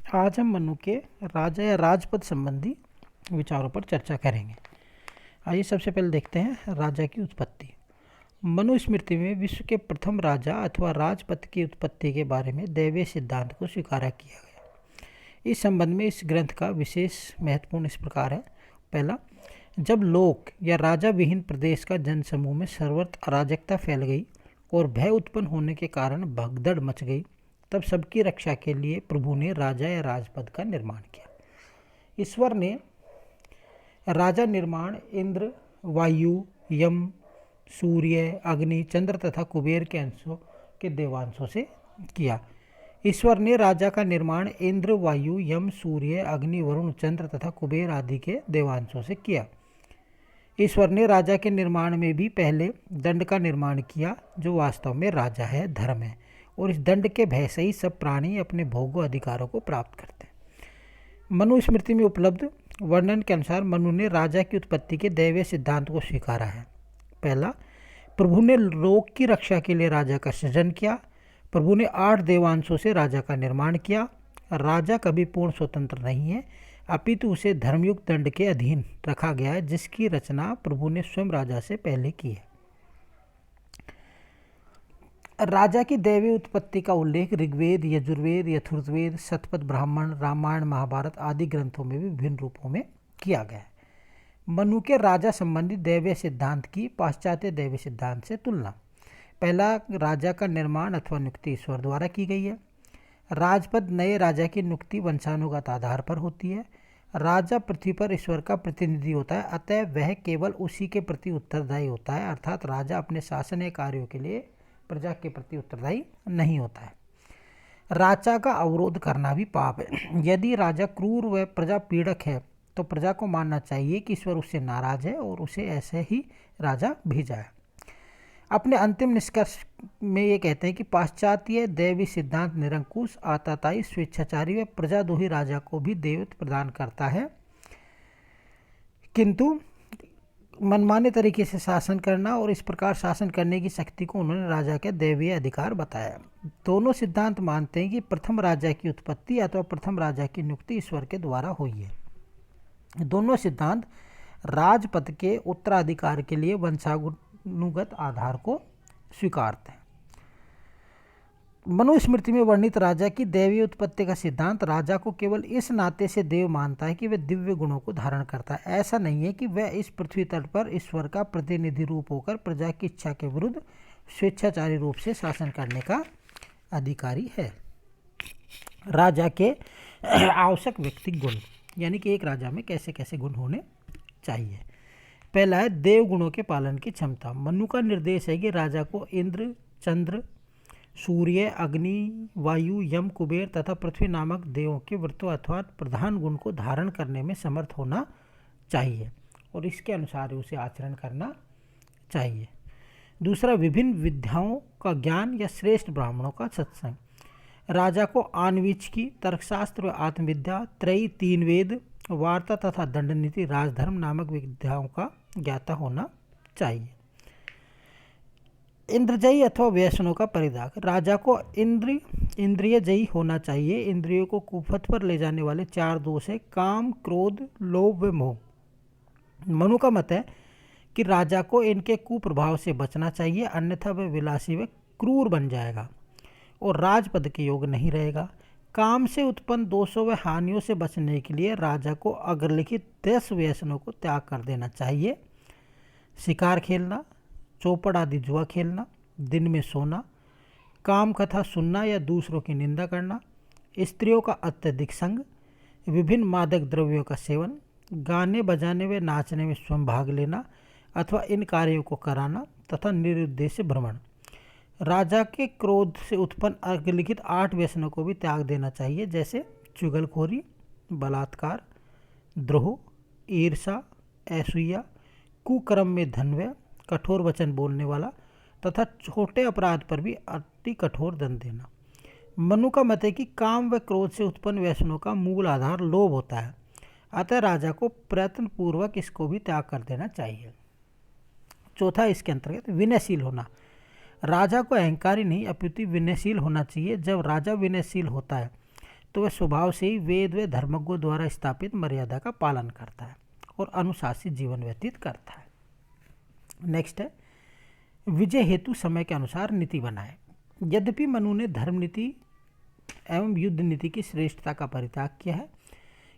आज हम मनु के राजा या राजपद संबंधी विचारों पर चर्चा करेंगे। आइए सबसे पहले देखते हैं राजा की उत्पत्ति। मनुस्मृति में विश्व के प्रथम राजा अथवा राजपद की उत्पत्ति के बारे में दैवीय सिद्धांत को स्वीकार किया गया। इस संबंध में इस ग्रंथ का विशेष महत्वपूर्ण इस प्रकार है। पहला, जब लोक या राजा विहीन प्रदेश का जनसमूह में सर्वत्र अराजकता फैल गई और भय उत्पन्न होने के कारण भगदड़ मच गई, तब सबकी रक्षा के लिए प्रभु ने राजा या राजपद का निर्माण किया। ईश्वर ने राजा निर्माण इंद्र, वायु, यम, सूर्य, अग्नि, चंद्र तथा कुबेर के अंशों के देवांशों से किया। ईश्वर ने राजा का निर्माण इंद्र, वायु, यम, सूर्य, अग्नि, वरुण, चंद्र तथा कुबेर आदि के देवांशों से किया। ईश्वर ने राजा के निर्माण में भी पहले दंड का निर्माण किया, जो वास्तव में राजा है, धर्म है, और इस दंड के भय से ही सब प्राणी अपने भोगों अधिकारों को प्राप्त करते हैं। मनुस्मृति में उपलब्ध वर्णन के अनुसार मनु ने राजा की उत्पत्ति के दैवीय सिद्धांत को स्वीकारा है। पहला, प्रभु ने लोक की रक्षा के लिए राजा का सृजन किया। प्रभु ने 8 देवांशों से राजा का निर्माण किया। राजा कभी पूर्ण स्वतंत्र नहीं है, अपितु उसे धर्मयुक्त दंड के अधीन रखा गया है, जिसकी रचना प्रभु ने स्वयं राजा से पहले की है। राजा की दैवीय उत्पत्ति का उल्लेख ऋग्वेद, यजुर्वेद, यथुर्वेद, शतपथ ब्राह्मण, रामायण, महाभारत आदि ग्रंथों में भी विभिन्न रूपों में किया गया है। मनु के राजा संबंधी दैवीय सिद्धांत की पाश्चात्य दैवीय सिद्धांत से तुलना। पहला, राजा का निर्माण अथवा नियुक्ति ईश्वर द्वारा की गई है। राजपद नए राजा की नियुक्ति वंशानुगत आधार पर होती है। राजा पृथ्वी पर ईश्वर का प्रतिनिधि होता है, अतः वह केवल उसी के प्रति उत्तरदायी होता है, अर्थात राजा अपने शासनीय कार्यों के लिए प्रजा के प्रति उत्तरदायी नहीं होता है। राजा का अवरोध करना भी पाप है। यदि राजा क्रूर व प्रजा पीड़क है तो प्रजा को मानना चाहिए कि ईश्वर उससे नाराज है और उसे ऐसे ही राजा भेजा है। अपने अंतिम निष्कर्ष में ये कहते हैं कि पाश्चात्य दैवी सिद्धांत निरंकुश, आताताई, स्वेच्छाचारी व प्रजाद्रोही राजा को भी देवत्व प्रदान करता है, किंतु मनमाने तरीके से शासन करना और इस प्रकार शासन करने की शक्ति को उन्होंने राजा के दैवीय अधिकार बताया। दोनों सिद्धांत मानते हैं कि प्रथम राजा की उत्पत्ति अथवा प्रथम राजा की नियुक्ति ईश्वर के द्वारा हुई है। दोनों सिद्धांत राजपद के उत्तराधिकार के लिए वंशानुगत आधार को स्वीकारते हैं। मनुस्मृति में वर्णित राजा की दैवीय उत्पत्ति का सिद्धांत राजा को केवल इस नाते से देव मानता है कि वह दिव्य गुणों को धारण करता है। ऐसा नहीं है कि वह इस पृथ्वी तल पर ईश्वर का प्रतिनिधि रूप होकर प्रजा की इच्छा के विरुद्ध स्वेच्छाचारी रूप से शासन करने का अधिकारी है। राजा के आवश्यक व्यक्तिगत गुण, यानी कि एक राजा में कैसे कैसे गुण होने चाहिए। पहला है देव गुणों के पालन की क्षमता। मनु का निर्देश है कि राजा को इंद्र, चंद्र, सूर्य, अग्नि, वायु, यम, कुबेर तथा पृथ्वी नामक देवों के वृत्तों अथवा प्रधान गुण को धारण करने में समर्थ होना चाहिए और इसके अनुसार उसे आचरण करना चाहिए। दूसरा, विभिन्न विद्याओं का ज्ञान या श्रेष्ठ ब्राह्मणों का सत्संग। राजा को आन्वीक्षिकी, तर्कशास्त्र व आत्मविद्या, त्रयी, 3 वेद, वार्ता तथा दंड नीति, राजधर्म नामक विद्याओं का ज्ञाता होना चाहिए। इंद्रजयी अथवा व्यसनों का परित्याग। राजा को इंद्रियजयी होना चाहिए। इंद्रियों को कुपथ पर ले जाने वाले 4 दोष है: काम, क्रोध, लोभ व मोह। मनु का मत है कि राजा को इनके कुप्रभाव से बचना चाहिए, अन्यथा वह विलासी व क्रूर बन जाएगा और राजपद के योग नहीं रहेगा। काम से उत्पन्न दोषों व हानियों से बचने के लिए राजा को अग्रलिखित 10 व्यसनों को त्याग कर देना चाहिए: शिकार खेलना, चौपड़ आदि जुआ खेलना, दिन में सोना, काम कथा सुनना या दूसरों की निंदा करना, स्त्रियों का अत्यधिक संग, विभिन्न मादक द्रव्यों का सेवन, गाने बजाने व नाचने में स्वयं भाग लेना अथवा इन कार्यों को कराना तथा निरुद्देश्य भ्रमण। राजा के क्रोध से उत्पन्न अग्रलिखित 8 व्यसनों को भी त्याग देना चाहिए, जैसे चुगलखोरी, बलात्कार, द्रोह, ईर्षा, असूया, कुकर्म में धनव्यय, कठोर वचन बोलने वाला तथा छोटे अपराध पर भी अति कठोर दंड देना। मनु का मत है कि काम व क्रोध से उत्पन्न व्यसनों का मूल आधार लोभ होता है, अतः राजा को प्रयत्नपूर्वक इसको भी त्याग कर देना चाहिए। चौथा, इसके अंतर्गत विनयशील होना। राजा को अहंकारी नहीं अपितु विनयशील होना चाहिए। जब राजा विनयशील होता है तो वह स्वभाव से ही वेद व धर्मज्ञों द्वारा स्थापित मर्यादा का पालन करता है और अनुशासित जीवन व्यतीत करता है। नेक्स्ट है, विजय हेतु समय के अनुसार नीति बनाए। यद्यपि मनु ने धर्म नीति एवं युद्ध नीति की श्रेष्ठता का परित्याग किया है,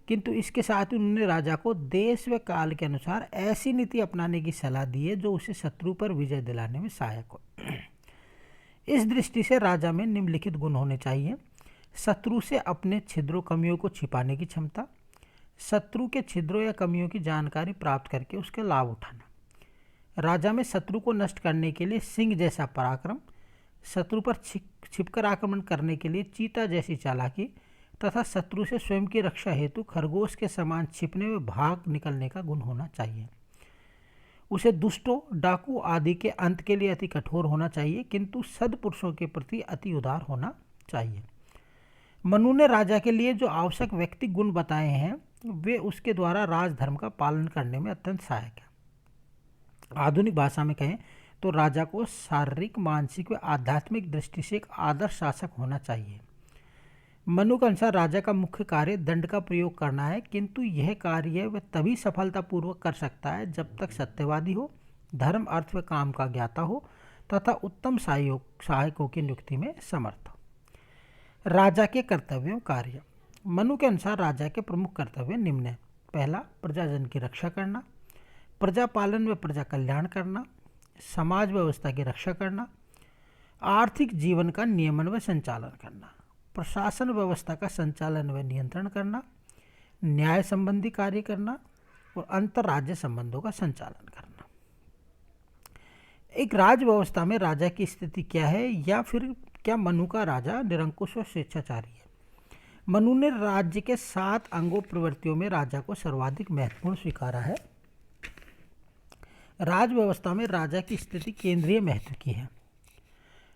किंतु इसके साथ ही उन्होंने राजा को देश व काल के अनुसार ऐसी नीति अपनाने की सलाह दी है जो उसे शत्रु पर विजय दिलाने में सहायक हो। इस दृष्टि से राजा में निम्नलिखित गुण होने चाहिए: शत्रु से अपने छिद्रों कमियों को छिपाने की क्षमता, शत्रु के छिद्रों या कमियों की जानकारी प्राप्त करके उसके लाभ उठाना, राजा में शत्रु को नष्ट करने के लिए सिंह जैसा पराक्रम, शत्रु पर छिपकर आक्रमण करने के लिए चीता जैसी चालाकी तथा शत्रु से स्वयं की रक्षा हेतु खरगोश के समान छिपने में भाग निकलने का गुण होना चाहिए। उसे दुष्टों, डाकू आदि के अंत के लिए अति कठोर होना चाहिए, किंतु सद्पुरुषों के प्रति अति उदार होना चाहिए। मनु ने राजा के लिए जो आवश्यक व्यक्तिगत गुण बताए हैं वे उसके द्वारा राजधर्म का पालन करने में अत्यंत सहायक है। आधुनिक भाषा में कहें तो राजा को शारीरिक, मानसिक व आध्यात्मिक दृष्टि से एक आदर्श शासक होना चाहिए। मनु के अनुसार राजा का मुख्य कार्य दंड का प्रयोग करना है, किंतु यह कार्य वह तभी सफलतापूर्वक कर सकता है जब तक सत्यवादी हो, धर्म, अर्थ व काम का ज्ञाता हो तथा उत्तम सहायकों की नियुक्ति में समर्थ हो। राजा के कर्तव्य कार्य। मनु के अनुसार राजा के प्रमुख कर्तव्य निम्न हैं: पहला, प्रजाजन की रक्षा करना, प्रजा पालन व प्रजा कल्याण करना, समाज व्यवस्था की रक्षा करना, आर्थिक जीवन का नियमन व संचालन करना, प्रशासन व्यवस्था का संचालन व नियंत्रण करना, न्याय संबंधी कार्य करना और अंतर्राज्य संबंधों का संचालन करना। एक राज व्यवस्था में राजा की स्थिति क्या है, या फिर क्या मनु का राजा निरंकुश व स्वेच्छाचारी है? मनु ने राज्य के 7 अंगों प्रवृत्तियों में राजा को सर्वाधिक महत्वपूर्ण स्वीकारा है। राज व्यवस्था में राजा की स्थिति केंद्रीय महत्व की है।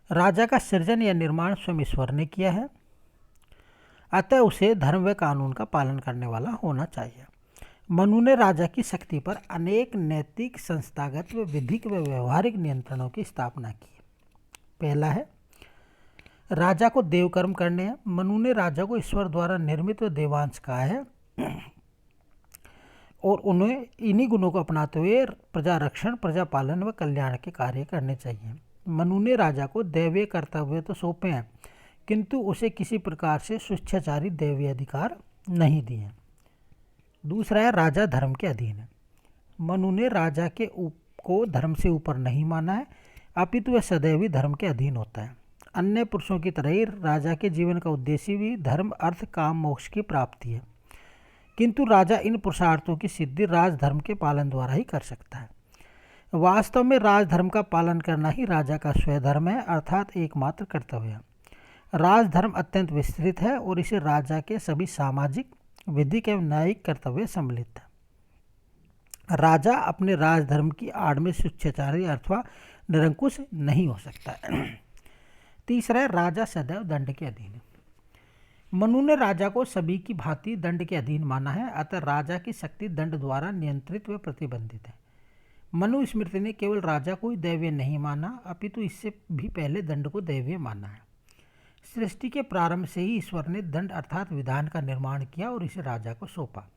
राजा का सृजन या निर्माण स्वयं ईश्वर ने किया है, अतः उसे धर्म व कानून का पालन करने वाला होना चाहिए। मनु ने राजा की शक्ति पर अनेक नैतिक, संस्थागत व विधिक व व्यवहारिक नियंत्रणों की स्थापना की। पहला है, राजा को देवकर्म करने हैं। मनु ने राजा को ईश्वर द्वारा निर्मित व देवांश कहा है और उन्हें इन्हीं गुणों को अपनाते हुए प्रजा रक्षण, प्रजा पालन व कल्याण के कार्य करने चाहिए। मनु ने राजा को दैवीय कर्तव्य तो सौंपे हैं, किंतु उसे किसी प्रकार से स्वेच्छाचारी दैवीय अधिकार नहीं दिए। दूसरा है, राजा धर्म के अधीन है। मनु ने राजा को धर्म से ऊपर नहीं माना है, अपितु वह सदैव ही धर्म के अधीन होता है। अन्य पुरुषों की तरह ही राजा के जीवन का उद्देश्य भी धर्म, अर्थ, काम, मोक्ष की प्राप्ति है, किंतु राजा इन पुरुषार्थों की सिद्धि राजधर्म के पालन द्वारा ही कर सकता है। वास्तव में राजधर्म का पालन करना ही राजा का स्वधर्म है, अर्थात एकमात्र कर्तव्य है। राजधर्म अत्यंत विस्तृत है और इसे राजा के सभी सामाजिक, विधिक एवं न्यायिक कर्तव्य सम्मिलित है। राजा अपने राजधर्म की आड़ में स्वेच्छाचारी अथवा निरंकुश नहीं हो सकता। तीसरा है, राजा सदैव दंड के अधीन है। मनु ने राजा को सभी की भांति दंड के अधीन माना है, अतः राजा की शक्ति दंड द्वारा नियंत्रित व प्रतिबंधित है। मनु स्मृति ने केवल राजा को ही दैवीय नहीं माना, अपितु इससे भी पहले दंड को दैवीय माना है। सृष्टि के प्रारंभ से ही ईश्वर ने दंड अर्थात विधान का निर्माण किया और इसे राजा को सौंपा।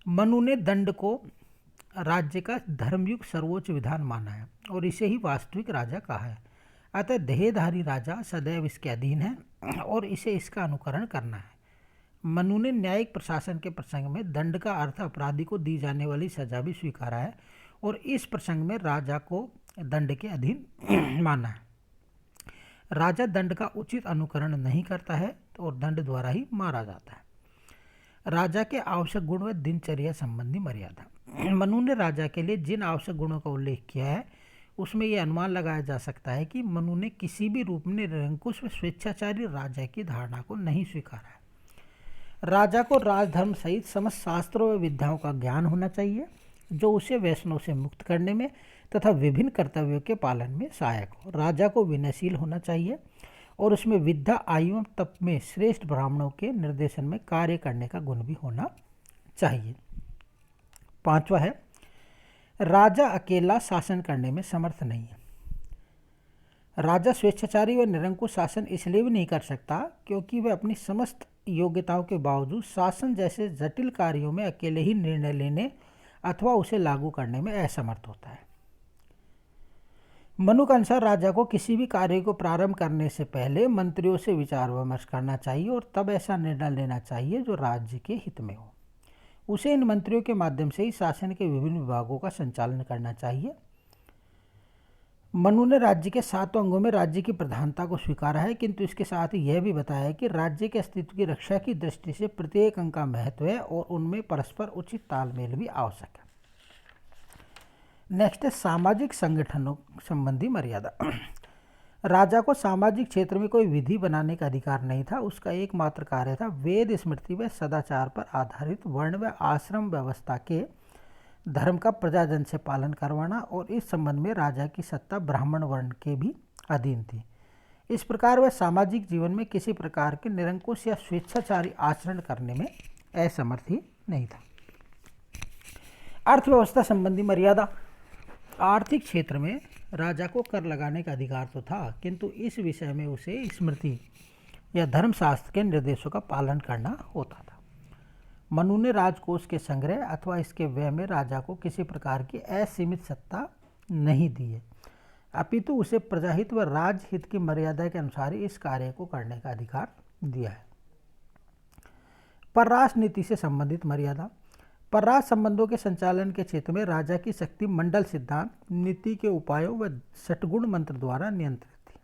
मनु ने दंड को राज्य का धर्मयुक्त सर्वोच्च विधान माना है और इसे ही वास्तविक राजा कहा है। अतः देहधारी राजा सदैव इसके अधीन है और इसे इसका अनुकरण करना है। मनु ने न्यायिक प्रशासन के प्रसंग में दंड का अर्थ अपराधी को दी जाने वाली सजा भी स्वीकारा है और इस प्रसंग में राजा को दंड के अधीन माना है। राजा दंड का उचित अनुकरण नहीं करता है और दंड द्वारा ही मारा जाता है। राजा के आवश्यक गुण व दिनचर्या संबंधी मर्यादा। मनु ने राजा के लिए जिन आवश्यक गुणों का उल्लेख किया है उसमें यह अनुमान लगाया जा सकता है कि मनु ने किसी भी रूप में निरंकुश व स्वेच्छाचारी राजा की धारणा को नहीं स्वीकारा है। राजा को राजधर्म सहित समस्त शास्त्रों व विद्याओं का ज्ञान होना चाहिए जो उसे वैष्णव से मुक्त करने में तथा विभिन्न कर्तव्यों के पालन में सहायक हो। राजा को विनयशील होना चाहिए और उसमें विद्या, आयु एवं तप में श्रेष्ठ ब्राह्मणों के निर्देशन में कार्य करने का गुण भी होना चाहिए। पांचवा है, राजा अकेला शासन करने में समर्थ नहीं है। राजा स्वेच्छाचारी व निरंकुश शासन इसलिए भी नहीं कर सकता क्योंकि वह अपनी समस्त योग्यताओं के बावजूद शासन जैसे जटिल कार्यों में अकेले ही निर्णय लेने अथवा उसे लागू करने में असमर्थ होता है। मनु के अनुसार राजा को किसी भी कार्य को प्रारंभ करने से पहले मंत्रियों से विचार विमर्श करना चाहिए और तब ऐसा निर्णय लेना चाहिए जो राज्य के हित में हो। उसे इन मंत्रियों के माध्यम से ही शासन के विभिन्न विभागों का संचालन करना चाहिए। मनु ने राज्य के 7 अंगों में राज्य की प्रधानता को स्वीकारा है, किंतु इसके साथ ही यह भी बताया है कि राज्य के अस्तित्व की रक्षा की दृष्टि से प्रत्येक अंग का महत्व है और उनमें परस्पर उचित तालमेल भी आवश्यक है। नेक्स्ट है सामाजिक संगठनों संबंधी मर्यादा। राजा को सामाजिक क्षेत्र में कोई विधि बनाने का अधिकार नहीं था। उसका एकमात्र कार्य था वेद, स्मृति व सदाचार पर आधारित वर्ण व आश्रम व्यवस्था के धर्म का प्रजाजन से पालन करवाना, और इस संबंध में राजा की सत्ता ब्राह्मण वर्ण के भी अधीन थी। इस प्रकार वह सामाजिक जीवन में किसी प्रकार के निरंकुश या स्वेच्छाचारी आचरण करने में असमर्थ ही नहीं था। अर्थव्यवस्था संबंधी मर्यादा। आर्थिक क्षेत्र में राजा को कर लगाने का अधिकार तो था, किंतु इस विषय में उसे स्मृति या धर्मशास्त्र के निर्देशों का पालन करना होता था। मनु ने राजकोष के संग्रह अथवा इसके व्यय में राजा को किसी प्रकार की असीमित सत्ता नहीं दी है, अपितु उसे प्रजाहित व राजहित की मर्यादा के अनुसार ही इस कार्य को करने का अधिकार दिया है। परराष्ट्र नीति से संबंधित मर्यादा। परराष्ट्र संबंधों के संचालन के क्षेत्र में राजा की शक्ति मंडल सिद्धांत, नीति के उपायों व षटगुण मंत्र द्वारा नियंत्रित थी।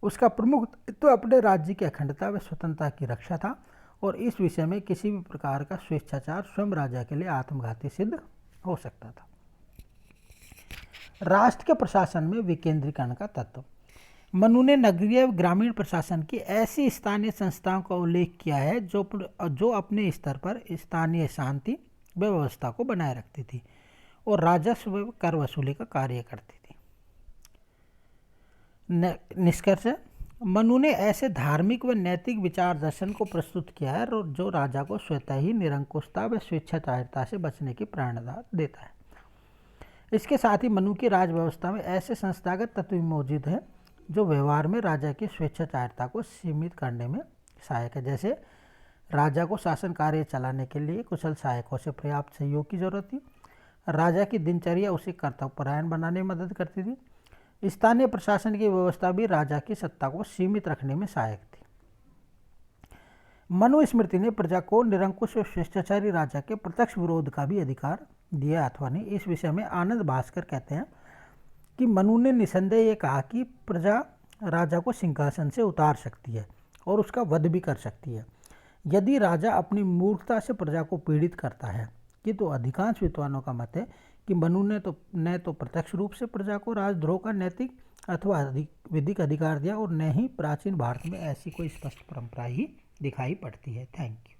उसका प्रमुख दायित्व अपने राज्य की अखंडता व स्वतंत्रता की रक्षा था, और इस विषय में किसी भी प्रकार का स्वेच्छाचार स्वयं राजा के लिए आत्मघाती सिद्ध हो सकता था। राष्ट्र के प्रशासन में विकेंद्रीकरण का तत्व। मनु ने नगरीय व ग्रामीण प्रशासन की ऐसी स्थानीय संस्थाओं का उल्लेख किया है जो अपने स्तर पर स्थानीय शांति व व्यवस्था को बनाए रखती थी और राजस्व व कर वसूली का कार्य करती थी। निष्कर्ष, मनु ने ऐसे धार्मिक व नैतिक विचार दर्शन को प्रस्तुत किया है और जो राजा को स्वतः ही निरंकुशता व स्वेच्छाचारिता से बचने की प्रेरणा देता है। इसके साथ ही मनु की राज व्यवस्था में ऐसे संस्थागत तत्व भी मौजूद हैं जो व्यवहार में राजा की स्वेच्छाचारिता को सीमित करने में सहायक है। जैसे राजा को शासन कार्य चलाने के लिए कुशल सहायकों से पर्याप्त सहयोग की जरूरत थी। राजा की दिनचर्या उसे कर्तव्यपरायण बनाने में मदद करती थी। स्थानीय प्रशासन की व्यवस्था भी राजा की सत्ता को सीमित रखने में सहायक थी। मनु स्मृति ने प्रजा को निरंकुश व स्वेच्छाचारी राजा के प्रत्यक्ष विरोध का भी अधिकार दिया अथवा नहीं। इस विषय में आनंद भास्कर कहते हैं कि मनु ने निसंदेह ये कहा कि प्रजा राजा को सिंहासन से उतार सकती है और उसका वध भी कर सकती है यदि राजा अपनी मूर्खता से प्रजा को पीड़ित करता है। किंतु अधिकांश विद्वानों का मत है कि मनु ने तो प्रत्यक्ष रूप से प्रजा को राजद्रोह का नैतिक अथवा विधिक अधिकार दिया और न ही प्राचीन भारत में ऐसी कोई स्पष्ट परंपरा ही दिखाई पड़ती है। Thank you.